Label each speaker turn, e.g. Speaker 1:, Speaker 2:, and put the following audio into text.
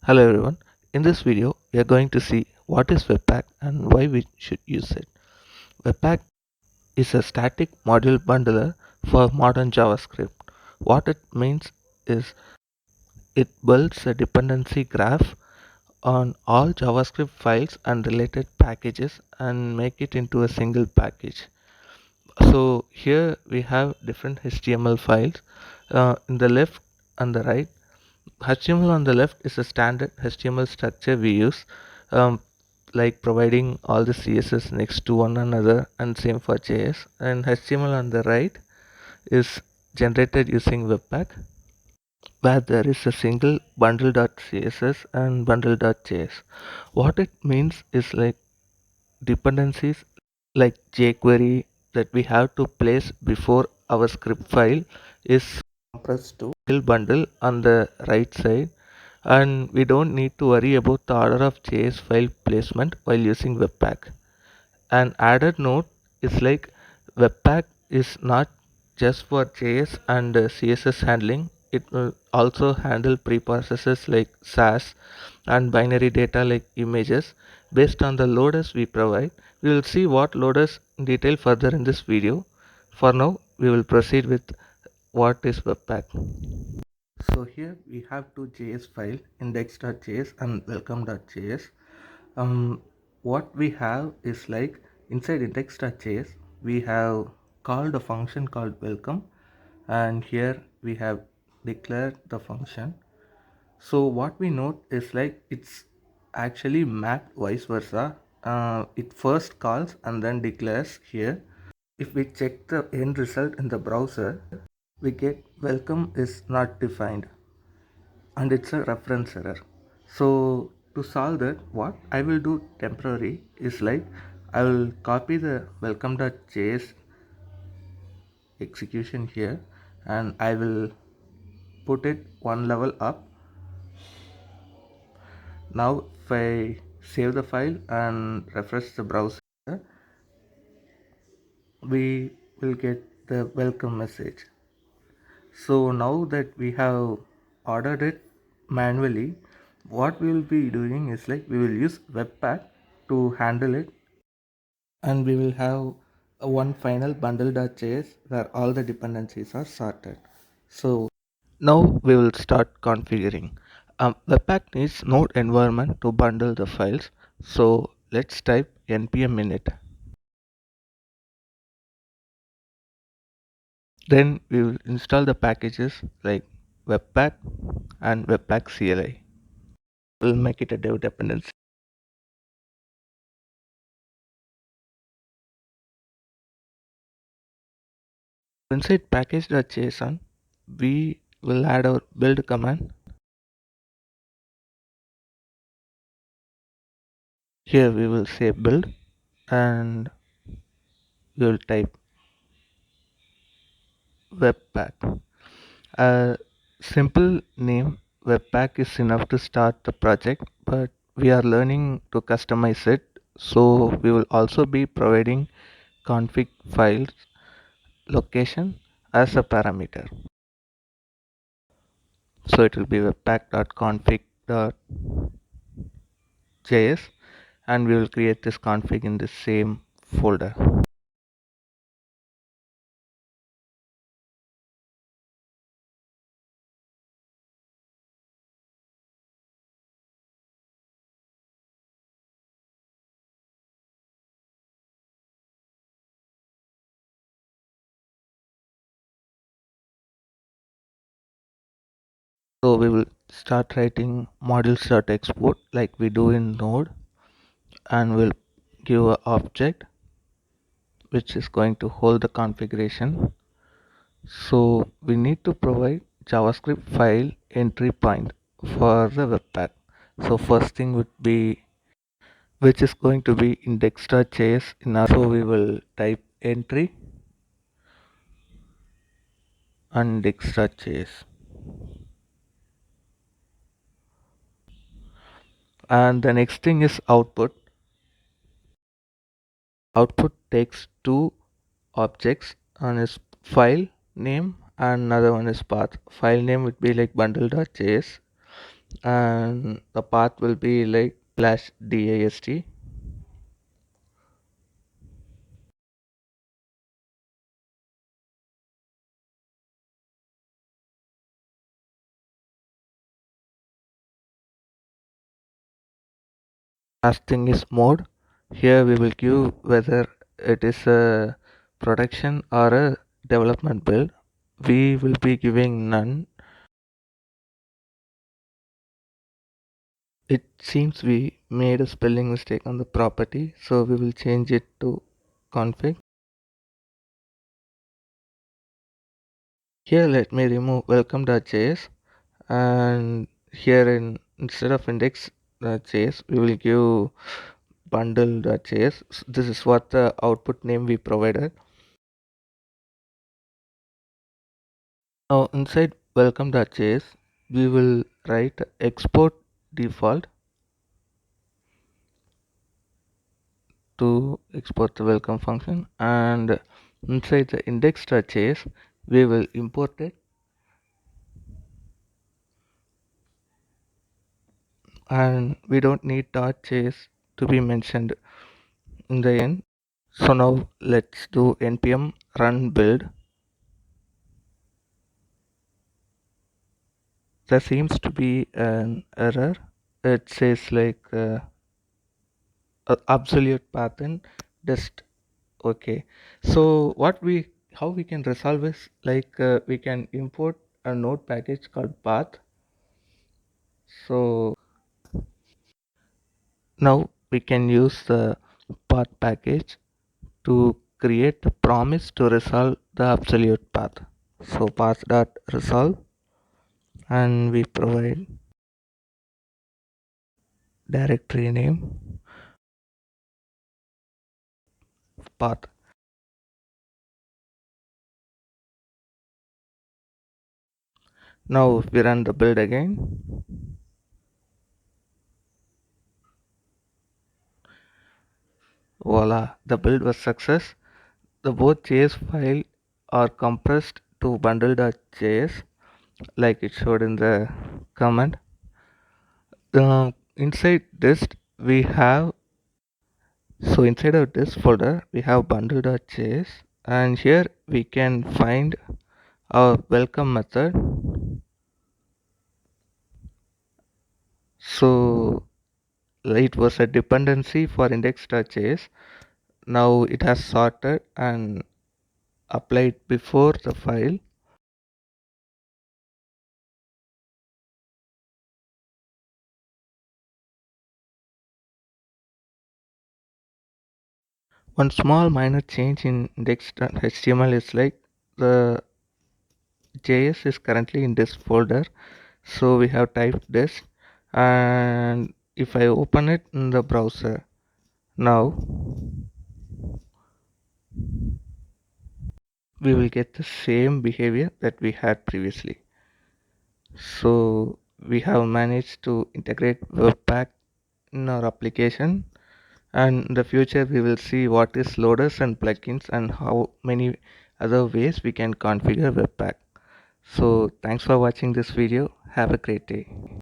Speaker 1: Hello everyone. In this video, we are going to see what is Webpack and why we should use it. Webpack is a static module bundler for modern JavaScript. What it means is it builds a dependency graph on all JavaScript files and related packages and make it into a single package. So here we have different HTML files in the left and the right. HTML on the left is a standard HTML structure we use, like providing all the CSS next to one another, and same for JS. And HTML on the right is generated using Webpack, where there is a single bundle.css and bundle.js. What it means is like dependencies like jQuery that we have to place before our script file is compressed to single bundle on the right side, and we don't need to worry about the order of JS file placement while using Webpack. An added note is like Webpack is not just for JS and CSS handling. It will also handle preprocessors like SAS and binary data like images based on the loaders we provide. We will see what loaders in detail further in this video. For now, we will proceed with what is Webpack. So here we have two JS files, index.js and welcome.js. What we have is like inside index.js we have called a function called welcome, and here we have declared the function. So what we note is like it's actually mapped vice versa. It first calls and then declares here. If we check the end result in the browser, we get welcome is not defined and it's a reference error. So to solve that, what I will do temporary is like I will copy the welcome.js execution here and I will put it one level up. Now if I save the file and refresh the browser, we will get the welcome message. So now that we have ordered it manually, what we will be doing is like we will use Webpack to handle it, and we will have a one final bundle.js where all the dependencies are sorted. So now we will start configuring. Webpack needs node environment to bundle the files. So let's type npm init. Then we will install the packages like Webpack and Webpack CLI. We'll make it a dev dependency. Inside package.json, we will add our build command. Here we will say build and we will type Webpack. A simple name Webpack is enough to start the project, but we are learning to customize it. So we will also be providing config files location as a parameter. So it will be webpack.config.js, and we will create this config in the same folder. So we will start writing modules.export like we do in Node, and we'll give an object which is going to hold the configuration. So we need to provide JavaScript file entry point for the Webpack. So first thing would be which is going to be index.js in our, so we will type entry and index.js, and the next thing is output. Output takes two objects, one is file name and another one is path. File name would be like bundle.js and the path will be like /dast. Last thing is mode. Here we will give whether it is a production or a development build. We will be giving none. It seems we made a spelling mistake on the property, so we will change it to config. Here let me remove welcome.js, and here instead of index.js we will give bundle.js. This is what the output name we provided. Now inside welcome.js we will write export default to export the welcome function, and inside the index.js we will import it, and we don't need .js to be mentioned in the end. So now let's do npm run build. There seems to be an error. It says like absolute path in dist. Okay, so how we can resolve is like we can import a node package called path. So now we can use the path package to create a promise to resolve the absolute path. So path dot resolve, and we provide directory name path. Now we run the build again. Voila, the build was success. The both JS file are compressed to bundle.js like it showed in the command. Inside this we have, so inside of this folder we have bundle.js, and here we can find our welcome method. So it was a dependency for index.js. Now it has sorted and applied before the file. One small minor change in index.html is like the JS is currently in this folder. So we have typed this, and if I open it in the browser now, we will get the same behavior that we had previously. So we have managed to integrate Webpack in our application, and in the future we will see what is loaders and plugins and how many other ways we can configure Webpack. So thanks for watching this video. Have a great day.